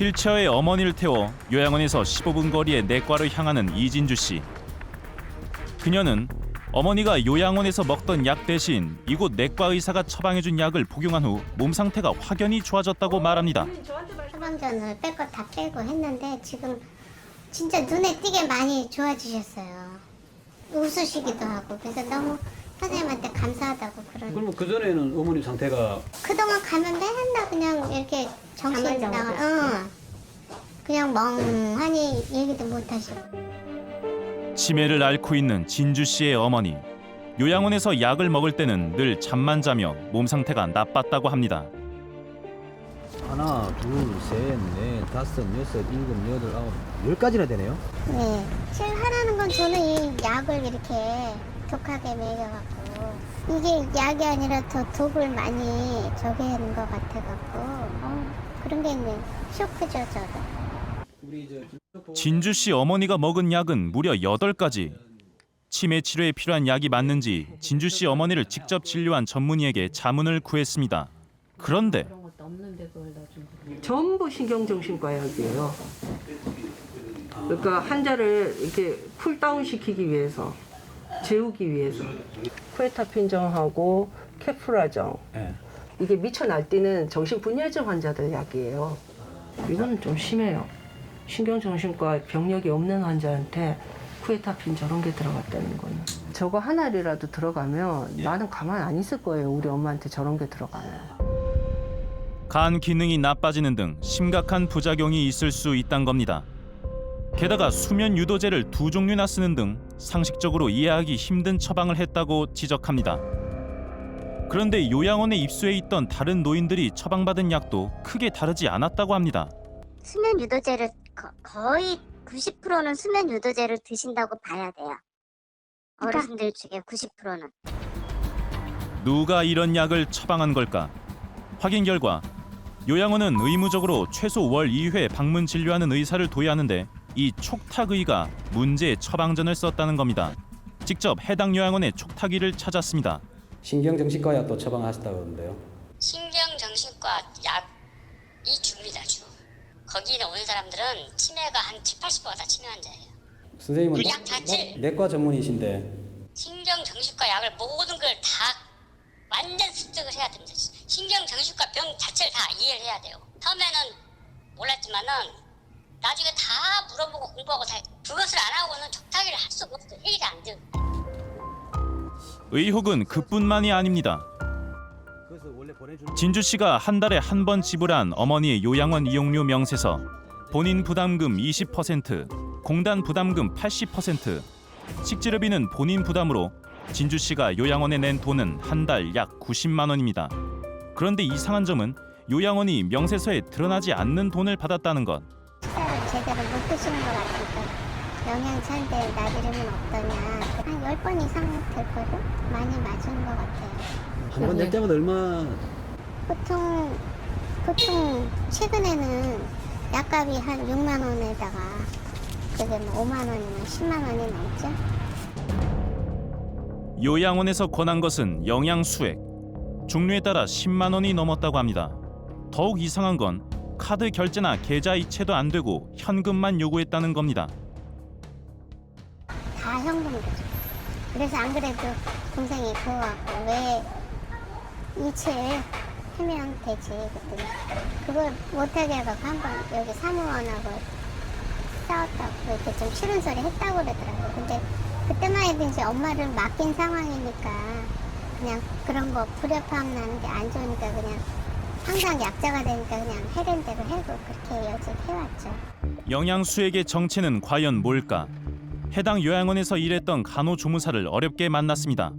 휠체어에 어머니를 태워 요양원에서 15분 거리의 내과를 향하는 이진주 씨. 그녀는 어머니가 요양원에서 먹던 약 대신 이곳 내과 의사가 처방해준 약을 복용한 후 몸 상태가 확연히 좋아졌다고 말합니다. 처방전을 뺄 거 다 빼고 했는데 지금 진짜 눈에 띄게 많이 좋아지셨어요. 웃으시기도 하고 그래서 너무 선생님한테 감사하다고 그러는. 그러면 그 전에는 어머님 상태가 그동안 가면 맨날 그냥 이렇게 정신 나가, 그냥 멍하니 얘기도 못 하시고. 치매를 앓고 있는 진주 씨의 어머니. 요양원에서 약을 먹을 때는 늘 잠만 자며 몸 상태가 나빴다고 합니다. 하나, 둘, 셋, 넷, 다섯, 여섯, 일곱, 여덟, 아홉, 10가지나 되네요. 네, 제일 하라는 건 저는 이 약을 이렇게 독하게 먹여갖고 이게 약이 아니라 더 독을 많이 저게 하는 것 같아갖고 그런 게 있네. 쇼크죠 저도. 진주 씨 어머니가 먹은 약은 무려 8가지. 치매 치료에 필요한 약이 맞는지 진주 씨 어머니를 직접 진료한 전문의에게 자문을 구했습니다. 그런데 전부 신경정신과 약이에요. 그러니까 환자를 이렇게 쿨다운 시키기 위해서, 재우기 위해서. 쿠에타핀정하고 케프라정. 네. 이게 미쳐 날뛰는 정신분열증 환자들 약이에요. 이건 좀 심해요. 신경정신과 병력이 없는 환자한테 쿠에타핀 저런 게 들어갔다는 거는. 저거 하나라도 들어가면 나는 가만 안 있을 거예요. 우리 엄마한테 저런 게 들어가면. 간 기능이 나빠지는 등 심각한 부작용이 있을 수 있다는 겁니다. 게다가 수면 유도제를 2종류나 쓰는 등 상식적으로 이해하기 힘든 처방을 했다고 지적합니다. 그런데 요양원에 입소해 있던 다른 노인들이 처방받은 약도 크게 다르지 않았다고 합니다. 수면 유도제를 거의 90%는 수면 유도제를 드신다고 봐야 돼요. 어르신들 중에 90%는. 누가 이런 약을 처방한 걸까? 확인 결과 요양원은 의무적으로 최소 월 2회 방문 진료하는 의사를 둬야 하는데 이 촉탁의가 문제의 처방전을 썼다는 겁니다. 직접 해당 요양원의 촉탁의를 찾았습니다. 신경정신과 약도 처방하셨다고 그러는데요. 신경정신과 약이 줍니다, 주. 거기에 오는 사람들은 치매가 한 70~80%가 다 치매 환자예요. 선생님은 그 약 자체 내과 전문의신데 신경정신과 약을 모든 걸 다 완전 습득을 해야 됩니다. 신경정신과 병 자체를 다 이해를 해야 돼요. 처음에는 몰랐지만은 나중에 다 물어보고 공부하고 다 그것을 안 하고는 촉탁이를 할 수가 없어요. 해결이 안 돼요. 의혹은 그뿐만이 아닙니다. 그래서 원래 보내주는 진주 씨가 한 달에 한 번 지불한 어머니의 요양원 이용료 명세서 본인 부담금 20%, 공단 부담금 80%, 식재료비는 본인 부담으로 진주 씨가 요양원에 낸 돈은 한 달 약 90만 원입니다. 그런데 이상한 점은 요양원이 명세서에 드러나지 않는 돈을 받았다는 것. 식사를 제대로 못 드시는 것 같으니까 영양차인데 나 이름은 어떠냐. 한 10번 이상 될 거고 많이 맞은 것 같아요. 한 번 낼 때마다 얼마 보통 최근에는 약값이 한 6만 원에다가 그게 뭐 5만 원이나 10만 원이 넘죠. 요양원에서 권한 것은 영양 수액. 종류에 따라 10만 원이 넘었다고 합니다. 더욱 이상한 건 카드 결제나 계좌 이체도 안 되고 현금만 요구했다는 겁니다. 다 현금이죠. 그래서 안 그래도 동생이 그거 갖고 왜 이체하면 되지 그랬더니 그걸 못하게 해갖고 한번 여기 사무원하고 싸웠다고 이렇게 좀 싫은 소리 했다고 그러더라고요. 근데 그때만 해도 이제 엄마를 맡긴 상황이니까 그냥 그런 거 불협화음 나는 게 안 좋으니까 그냥 항상 약자가 되니까 그냥 해낸 대로 해고 그렇게 여직 해왔죠. 영양 수액의 정체는 과연 뭘까? 해당 요양원에서 일했던 간호조무사를 어렵게 만났습니다.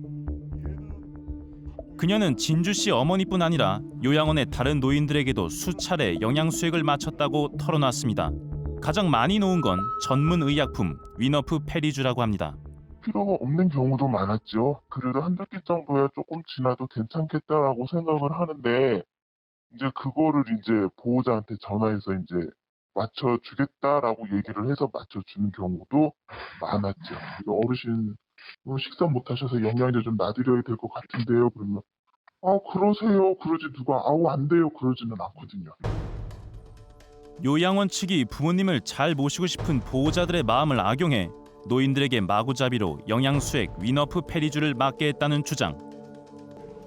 그녀는 진주 씨 어머니뿐 아니라 요양원의 다른 노인들에게도 수차례 영양 수액을 맞췄다고 털어놨습니다. 가장 많이 놓은 건 전문 의약품 위너프 페리주라고 합니다. 필요가 없는 경우도 많았죠. 그래도 한 달기 정도야 조금 지나도 괜찮겠다라고 생각을 하는데 이제 그거를 이제 보호자한테 전화해서 이제 맞춰주겠다라고 얘기를 해서 맞춰주는 경우도 많았죠. 어르신 식사 못하셔서 영양제 좀 놔드려야 될 것 같은데요. 그러면 그러세요. 그러지 누가 안 돼요. 그러지는 않거든요. 요양원 측이 부모님을 잘 모시고 싶은 보호자들의 마음을 악용해 노인들에게 마구잡이로 영양수액 위너프 페리주를 맞게 했다는 주장.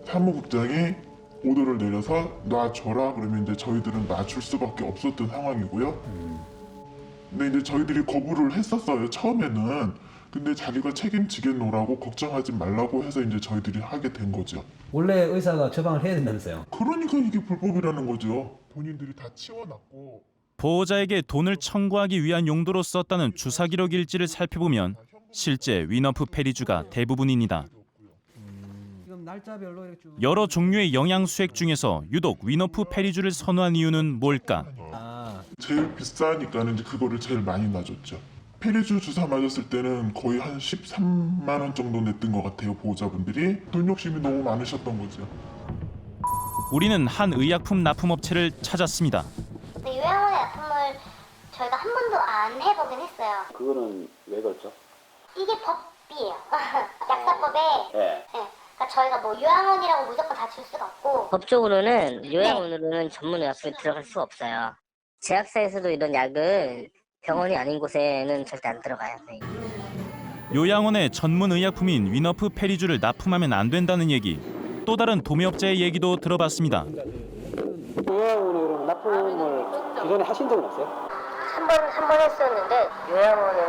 사무국장이 오더를 내려서 놔줘라 그러면 이제 저희들은 놔줄 수밖에 없었던 상황이고요. 근데 이제 저희들이 거부를 했었어요, 처음에는. 근데 자기가 책임지겠노라고 걱정하지 말라고 해서 이제 저희들이 하게 된 거죠. 원래 의사가 처방을 해야 된다면서요? 그러니까 이게 불법이라는 거죠. 본인들이 다 치워놨고. 보호자에게 돈을 청구하기 위한 용도로 썼다는 주사 기록 일지를 살펴보면 실제 위너프 페리주가 대부분입니다. 지금 날짜별로 이렇게 쭉... 여러 종류의 영양수액 중에서 유독 위너프 페리주를 선호한 이유는 뭘까? 제일 비싸니까는 이제 그거를 제일 많이 놔줬죠. 페리주 주사 맞았을 때는 거의 한 13만 원 정도 냈던 것 같아요, 보호자분들이. 돈 욕심이 너무 많으셨던 거죠. 우리는 한 의약품 납품업체를 찾았습니다. 근데 요양원의 약품을 저희가 한 번도 안 해보긴 했어요. 그거는 왜 그렇죠? 이게 법이에요. 약사법에. 예. 그러니까 저희가 뭐 요양원이라고 무조건 다 줄 수가 없고. 법적으로는 요양원으로는 전문 의약품이 들어갈 수가 없어요. 제약사에서도 이런 약을 병원이 아닌 곳에는 절대 안 들어가요. 요양원의 전문 의약품인 위너프 페리주를 납품하면 안 된다는 얘기. 또 다른 도매업자의 얘기도 들어봤습니다. 요양원에 그럼 납품을 기존에 하신 적은 없어요? 한 번 했었는데 요양원은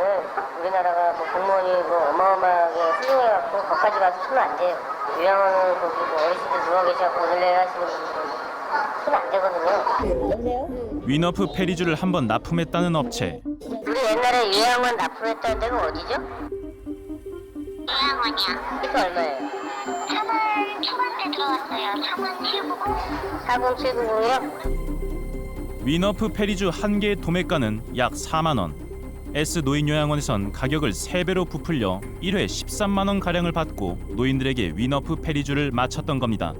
우리나라가 뭐 공무원이 뭐 어마어마하게 훌륭해갖고 거기까지 가서 쓰면 안 돼요. 요양원은 거기 뭐 어르신들 누워 계셔갖고 오늘내 하시는 분들은 쓰면 안 되거든요. 위너프 페리주를 한번 납품했다는 업체. 우리 옛날에 요양원 납품했던 데가 어디죠? 요양원이야. 이거 얼마예요? 3월 초반에 들어왔어요. 4070이요? 위너프 페리주 한 개의 도매가는 약 4만 원. S 노인요양원에선 가격을 3배로 부풀려 1회 13만 원 가량을 받고 노인들에게 위너프 페리주를 맞췄던 겁니다.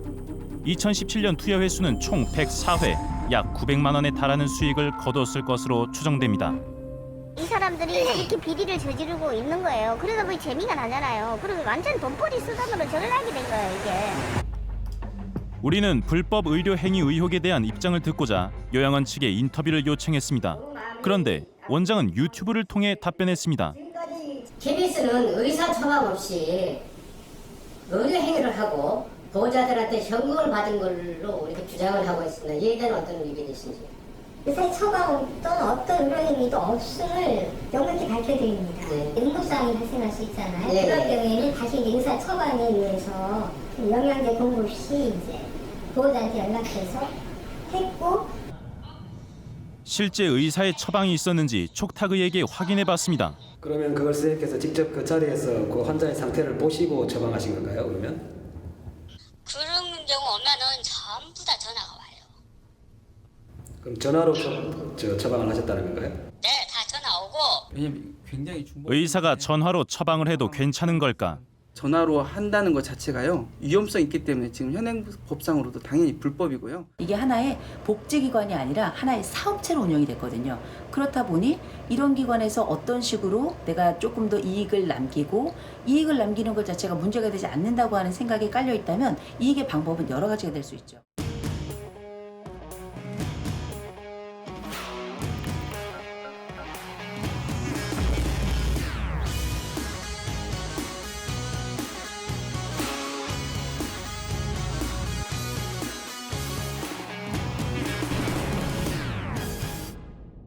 2017년 투여 횟수는 총 104회, 약 900만 원에 달하는 수익을 거뒀을 것으로 추정됩니다. 이 사람들이 이렇게 비리를 저지르고 있는 거예요. 그러다 보니 재미가 나잖아요. 그리고 완전 돈벌이 수단으로 저를 하게 된 거예요, 이게. 우리는 불법 의료 행위 의혹에 대한 입장을 듣고자 요양원 측에 인터뷰를 요청했습니다. 그런데 원장은 유튜브를 통해 답변했습니다. KBS는 의사 처방 없이 의료 행위를 하고 보호자들한테 현금을 받은 걸로 이렇게 주장을 하고 있습니다. 이에 대한 어떤 의견이신지? 의사 처방 또는 어떤 의료 행위도 없음을 명확히 밝혀드립니다. 네. 응급사항이 발생할 수 있잖아요. 네. 그럴 경우에는 다시 의사 처방에 의해서 영양제 공급 시 이제 보호자한테 연락해서 했고. 실제 의사의 처방이 있었는지 촉탁의에게 확인해봤습니다. 그러면 그걸 선생님께서 직접 그 자리에서 그 환자의 상태를 보시고 처방하신 건가요? 그러면? 그런 경우 오면은 전부 다 전화가 와요. 그럼 전화로 처방을 하셨다는 건가요? 네, 다 전화 오고. 왜냐면 굉장히 중복. 의사가 전화로 처방을 해도 괜찮은 걸까? 전화로 한다는 것 자체가요 위험성이 있기 때문에 지금 현행 법상으로도 당연히 불법이고요. 이게 하나의 복지기관이 아니라 하나의 사업체로 운영이 됐거든요. 그렇다 보니 이런 기관에서 어떤 식으로 내가 조금 더 이익을 남기고 이익을 남기는 것 자체가 문제가 되지 않는다고 하는 생각이 깔려 있다면 이익의 방법은 여러 가지가 될 수 있죠.